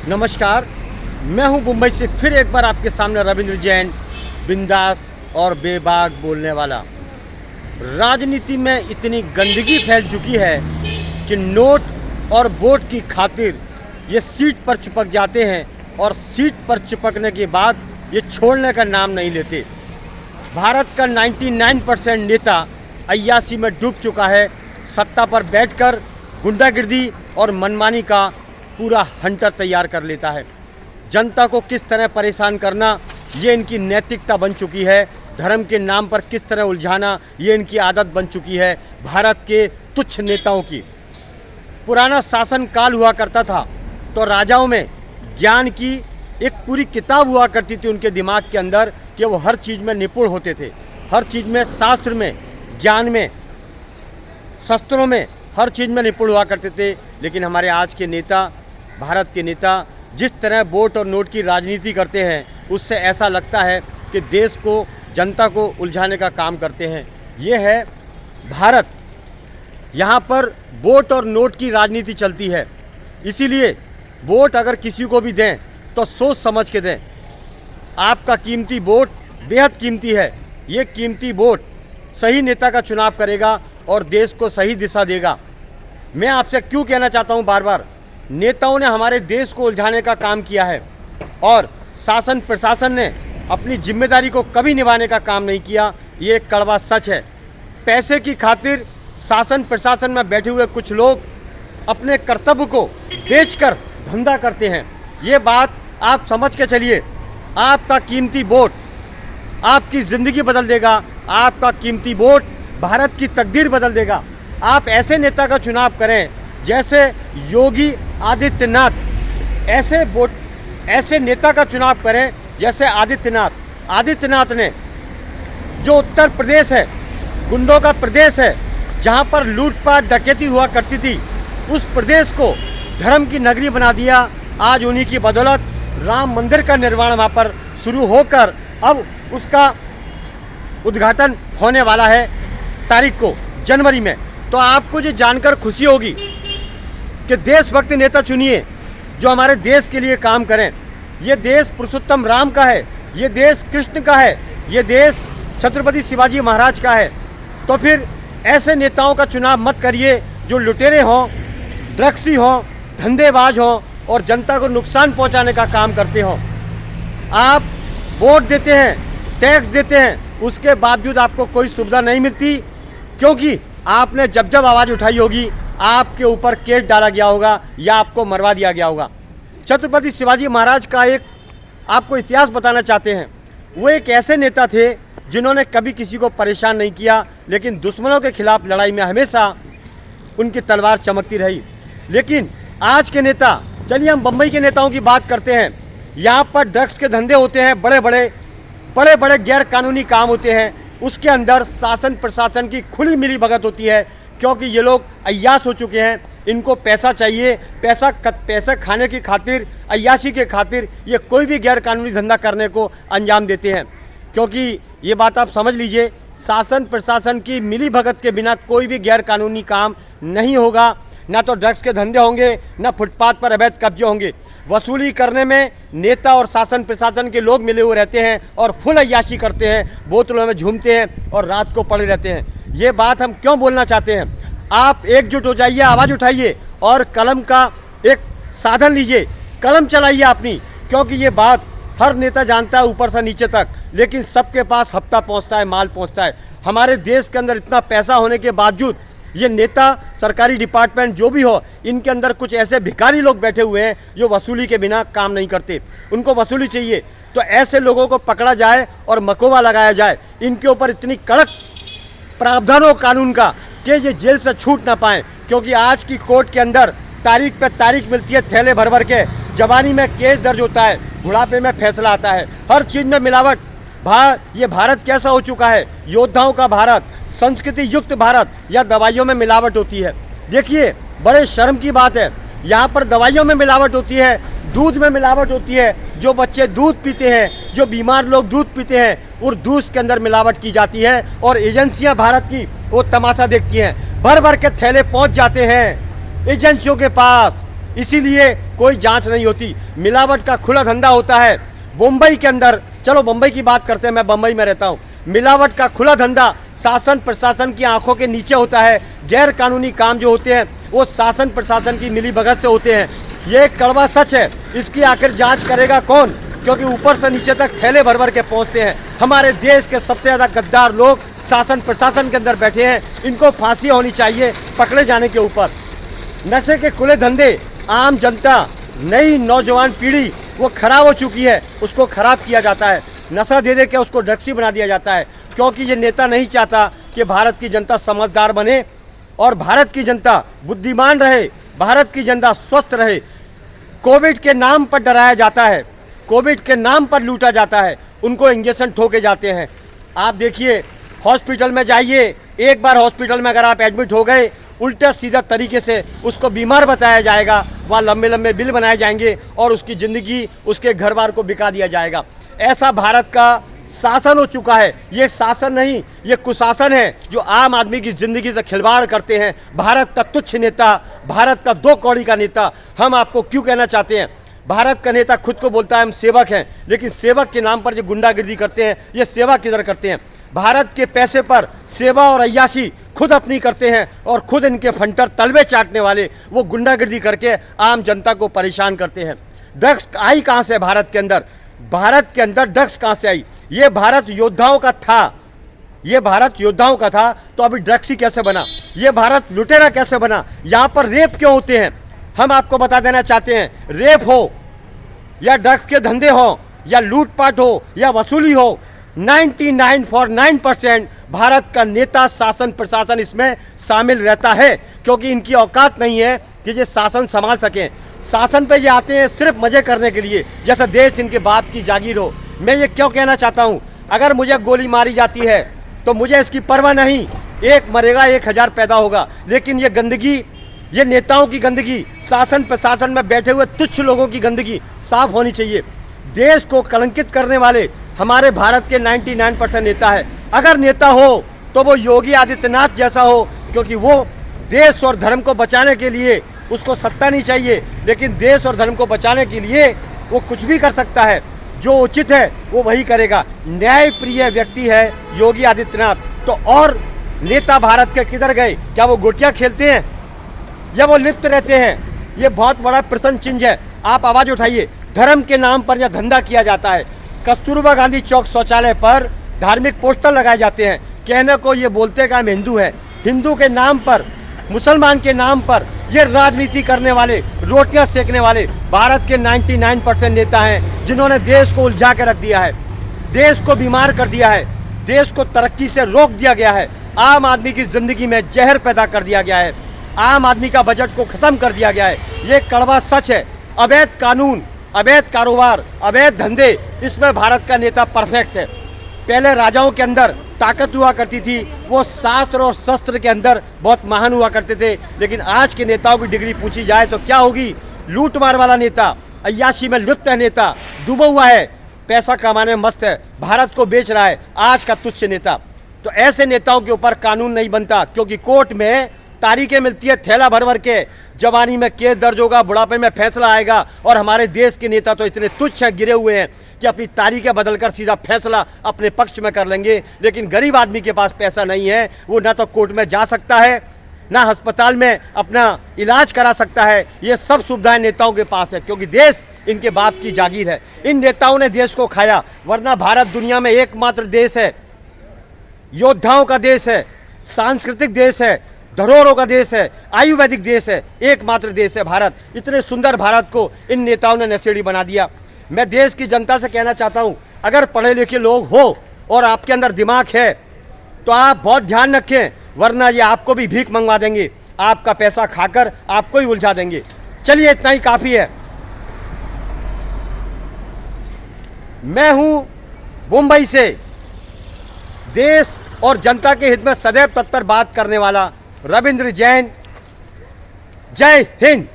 नमस्कार, मैं हूं मुंबई से फिर एक बार आपके सामने रविंद्र जैन, बिंदास और बेबाक बोलने वाला। राजनीति में इतनी गंदगी फैल चुकी है कि नोट और वोट की खातिर ये सीट पर चिपक जाते हैं और सीट पर चिपकने के बाद ये छोड़ने का नाम नहीं लेते। भारत का 99% नेता अय्याशी में डूब चुका है। सत्ता पर बैठकर गुंडागिर्दी और मनमानी का पूरा हंटर तैयार कर लेता है। जनता को किस तरह परेशान करना ये इनकी नैतिकता बन चुकी है। धर्म के नाम पर किस तरह उलझाना ये इनकी आदत बन चुकी है। भारत के तुच्छ नेताओं की पुराना शासन काल हुआ करता था तो राजाओं में ज्ञान की एक पूरी किताब हुआ करती थी उनके दिमाग के अंदर कि वो हर चीज़ में निपुण होते थे। हर चीज़ में, शास्त्र में, ज्ञान में, शस्त्रों में, हर चीज़ में निपुण हुआ करते थे। लेकिन हमारे आज के नेता, भारत के नेता जिस तरह वोट और नोट की राजनीति करते हैं उससे ऐसा लगता है कि देश को, जनता को उलझाने का काम करते हैं। ये है भारत। यहाँ पर वोट और नोट की राजनीति चलती है। इसीलिए वोट अगर किसी को भी दें तो सोच समझ के दें। आपका कीमती वोट बेहद कीमती है। ये कीमती वोट सही नेता का चुनाव करेगा और देश को सही दिशा देगा। मैं आपसे क्यों कहना चाहता हूँ बार बार, नेताओं ने हमारे देश को उलझाने का काम किया है और शासन प्रशासन ने अपनी जिम्मेदारी को कभी निभाने का काम नहीं किया। ये एक कड़वा सच है। पैसे की खातिर शासन प्रशासन में बैठे हुए कुछ लोग अपने कर्तव्य को बेचकर धंधा करते हैं। ये बात आप समझ के चलिए। आपका कीमती वोट आपकी ज़िंदगी बदल देगा। आपका कीमती वोट भारत की तकदीर बदल देगा। आप ऐसे नेता का चुनाव करें जैसे योगी आदित्यनाथ, ऐसे नेता का चुनाव करें जैसे आदित्यनाथ ने, जो उत्तर प्रदेश है, गुंडों का प्रदेश है, जहां पर लूटपाट डकैती हुआ करती थी, उस प्रदेश को धर्म की नगरी बना दिया। आज उन्हीं की बदौलत राम मंदिर का निर्माण वहाँ पर शुरू होकर अब उसका उद्घाटन होने वाला है तारीख को, जनवरी में। तो आपको ये जानकर खुशी होगी कि देशभक्त नेता चुनिए जो हमारे देश के लिए काम करें। ये देश पुरुषोत्तम राम का है, ये देश कृष्ण का है, ये देश छत्रपति शिवाजी महाराज का है। तो फिर ऐसे नेताओं का चुनाव मत करिए जो लुटेरे हों, ड्रग्सी हों, धंधेबाज हों और जनता को नुकसान पहुंचाने का काम करते हों। आप वोट देते हैं, टैक्स देते हैं, उसके बावजूद आपको कोई सुविधा नहीं मिलती, क्योंकि आपने जब जब आवाज़ उठाई होगी आपके ऊपर केस डाला गया होगा या आपको मरवा दिया गया होगा। छत्रपति शिवाजी महाराज का एक आपको इतिहास बताना चाहते हैं। वो एक ऐसे नेता थे जिन्होंने कभी किसी को परेशान नहीं किया, लेकिन दुश्मनों के खिलाफ लड़ाई में हमेशा उनकी तलवार चमकती रही। लेकिन आज के नेता, चलिए हम बम्बई के नेताओं की बात करते हैं। यहाँ पर ड्रग्स के धंधे होते हैं, बड़े बड़े गैर कानूनी काम होते हैं। उसके अंदर शासन प्रशासन की खुली मिली भगत होती है, क्योंकि ये लोग अय्याश हो चुके हैं। इनको पैसा चाहिए, पैसा खाने की खातिर, अय्याशी के खातिर ये कोई भी गैर कानूनी धंधा करने को अंजाम देते हैं। क्योंकि ये बात आप समझ लीजिए, शासन प्रशासन की मिली भगत के बिना कोई भी गैर कानूनी काम नहीं होगा। ना तो ड्रग्स के धंधे होंगे, ना फुटपाथ पर अवैध कब्जे होंगे। वसूली करने में नेता और शासन प्रशासन के लोग मिले हुए रहते हैं और फुल अय्याशी करते हैं, बोतलों में झूमते हैं और रात को पड़े रहते हैं। ये बात हम क्यों बोलना चाहते हैं? आप एकजुट हो जाइए, आवाज़ उठाइए और कलम का एक साधन लीजिए, कलम चलाइए अपनी, क्योंकि ये बात हर नेता जानता है ऊपर से नीचे तक, लेकिन सबके पास हफ्ता पहुंचता है, माल पहुंचता है। हमारे देश के अंदर इतना पैसा होने के बावजूद ये नेता, सरकारी डिपार्टमेंट जो भी हो, इनके अंदर कुछ ऐसे भिखारी लोग बैठे हुए हैं जो वसूली के बिना काम नहीं करते। उनको वसूली चाहिए तो ऐसे लोगों को पकड़ा जाए और मकोवा लगाया जाए। इनके ऊपर इतनी कड़क प्रावधान हो कानून का कि ये जेल से छूट ना पाएँ, क्योंकि आज की कोर्ट के अंदर तारीख पे तारीख मिलती है, थैले भर भर के। जवानी में केस दर्ज होता है, बुढ़ापे में फैसला आता है, हर चीज़ में मिलावट। ये भारत कैसा हो चुका है? योद्धाओं का भारत, संस्कृति युक्त भारत, या दवाइयों में मिलावट होती है। देखिए, बड़े शर्म की बात है, यहाँ पर दवाइयों में मिलावट होती है, दूध में मिलावट होती है। जो बच्चे दूध पीते हैं, जो बीमार लोग दूध पीते हैं, और दूध के अंदर मिलावट की जाती है। और एजेंसियां भारत की वो तमाशा देखती हैं, भर भर के थैले पहुंच जाते हैं एजेंसियों के पास। इसीलिए कोई जांच नहीं होती। मिलावट का खुला धंधा होता है मुंबई के अंदर। चलो मुंबई की बात करते हैं, मैं बम्बई में रहता हूँ। मिलावट का खुला धंधा शासन प्रशासन की आंखों के नीचे होता है। गैर कानूनी काम जो होते हैं वो शासन प्रशासन की मिलीभगत से होते हैं। ये एक कड़वा सच है। इसकी आखिर जांच करेगा कौन? क्योंकि ऊपर से नीचे तक थैले भर भर के पहुंचते हैं। हमारे देश के सबसे ज़्यादा गद्दार लोग शासन प्रशासन के अंदर बैठे हैं। इनको फांसी होनी चाहिए पकड़े जाने के ऊपर। नशे के खुले धंधे, आम जनता, नई नौजवान पीढ़ी वो खराब हो चुकी है, उसको खराब किया जाता है। नशा दे दे के उसको ड्रग्सी बना दिया जाता है, क्योंकि ये नेता नहीं चाहता कि भारत की जनता समझदार बने और भारत की जनता बुद्धिमान रहे, भारत की जनता स्वस्थ रहे। कोविड के नाम पर डराया जाता है, कोविड के नाम पर लूटा जाता है, उनको इंजेक्शन ठोके जाते हैं। आप देखिए, हॉस्पिटल में जाइए, एक बार हॉस्पिटल में अगर आप एडमिट हो गए, उल्टा सीधा तरीके से उसको बीमार बताया जाएगा, वहाँ लंबे लंबे बिल बनाए जाएंगे और उसकी ज़िंदगी, उसके घर बार को बिका दिया जाएगा। ऐसा भारत का शासन हो चुका है। ये शासन नहीं, ये कुशासन है जो आम आदमी की ज़िंदगी से खिलवाड़ करते हैं। भारत का तुच्छ नेता, भारत का 2 कौड़ी का नेता। हम आपको क्यों कहना चाहते हैं, भारत का नेता खुद को बोलता है हम सेवक हैं, लेकिन सेवक के नाम पर जो गुंडागिर्दी करते हैं, ये सेवा किधर करते हैं? भारत के पैसे पर सेवा और अय्याशी खुद अपनी करते हैं और खुद इनके फंटर तलवे चाटने वाले वो गुंडागिर्दी करके आम जनता को परेशान करते हैं। ड्रग्स आई कहाँ से भारत के अंदर? भारत के अंदर ड्रग्स कहाँ से आई? ये भारत योद्धाओं का था, ये भारत योद्धाओं का था, तो अभी ड्रग्स ही कैसे बना? ये भारत लुटेरा कैसे बना? यहाँ पर रेप क्यों होते हैं? हम आपको बता देना चाहते हैं, रेप हो या ड्रग्स के धंधे हो या लूटपाट हो या वसूली हो, 99% भारत का नेता, शासन प्रशासन इसमें शामिल रहता है, क्योंकि इनकी औकात नहीं है कि ये शासन संभाल सकें। शासन पे ये आते हैं सिर्फ मजे करने के लिए, जैसा देश इनके बाप की जागीर हो। मैं ये क्यों कहना चाहता हूँ, अगर मुझे गोली मारी जाती है तो मुझे इसकी परवाह नहीं, एक मरेगा 1000 पैदा होगा। लेकिन ये गंदगी, ये नेताओं की गंदगी, शासन प्रशासन में बैठे हुए तुच्छ लोगों की गंदगी साफ होनी चाहिए। देश को कलंकित करने वाले हमारे भारत के 99% नेता है। अगर नेता हो तो वो योगी आदित्यनाथ जैसा हो, क्योंकि वो देश और धर्म को बचाने के लिए, उसको सत्ता नहीं चाहिए, लेकिन देश और धर्म को बचाने के लिए वो कुछ भी कर सकता है। जो उचित है वो वही करेगा। न्यायप्रिय व्यक्ति है योगी आदित्यनाथ। तो और नेता भारत के किधर गए? क्या वो गोटियां खेलते हैं या वो लिप्त रहते हैं? ये बहुत बड़ा प्रश्न चिन्ह है। आप आवाज़ उठाइए। धर्म के नाम पर यह धंधा किया जाता है। कस्तूरबा गांधी चौक शौचालय पर धार्मिक पोस्टर लगाए जाते हैं, कहने को ये बोलते कि हम हिंदू हैं। हिंदू के नाम पर, मुसलमान के नाम पर ये राजनीति करने वाले, रोटियां सेकने वाले भारत के 99% नेता हैं, जिन्होंने देश को उलझा के रख दिया है, देश को बीमार कर दिया है, देश को तरक्की से रोक दिया गया है, आम आदमी की जिंदगी में जहर पैदा कर दिया गया है, आम आदमी का बजट को खत्म कर दिया गया है। ये कड़वा सच है। अवैध कानून, अवैध कारोबार, अवैध धंधे, इसमें भारत का नेता परफेक्ट है। पहले राजाओं के अंदर ताकत हुआ करती थी, वो शास्त्र और शस्त्र के अंदर बहुत महान हुआ करते थे। लेकिन आज के नेताओं की डिग्री पूछी जाए तो क्या होगी? लूट मार वाला नेता, अय्याशी में लिप्त है नेता, डूबा हुआ है, पैसा कमाने में मस्त है, भारत को बेच रहा है, आज का तुच्छ नेता। तो ऐसे नेताओं के ऊपर कानून नहीं बनता, क्योंकि कोर्ट में तारीखें मिलती है थैला भर भर के। जवानी में केस दर्ज होगा, बुढ़ापे में फैसला आएगा। और हमारे देश के नेता तो इतने तुच्छ हैं, गिरे हुए हैं कि अपनी तारीखें बदलकर सीधा फैसला अपने पक्ष में कर लेंगे। लेकिन गरीब आदमी के पास पैसा नहीं है, वो ना तो कोर्ट में जा सकता है, ना अस्पताल में अपना इलाज करा सकता है। ये सब सुविधाएं नेताओं के पास है, क्योंकि देश इनके बाप की जागीर है। इन नेताओं ने देश को खाया, वरना भारत दुनिया में एकमात्र देश है, योद्धाओं का देश है, सांस्कृतिक देश है, धरोहरों का देश है, आयुर्वेदिक देश है, एकमात्र देश है भारत। इतने सुंदर भारत को इन नेताओं ने नशेड़ी बना दिया। मैं देश की जनता से कहना चाहता हूँ, अगर पढ़े लिखे लोग हो और आपके अंदर दिमाग है तो आप बहुत ध्यान रखें, वरना ये आपको भी भीख मंगवा देंगे, आपका पैसा खाकर आपको ही उलझा देंगे। चलिए, इतना ही काफ़ी है। मैं हूँ मुंबई से, देश और जनता के हित में सदैव तत्पर बात करने वाला रविंद्र जैन। जय हिंद।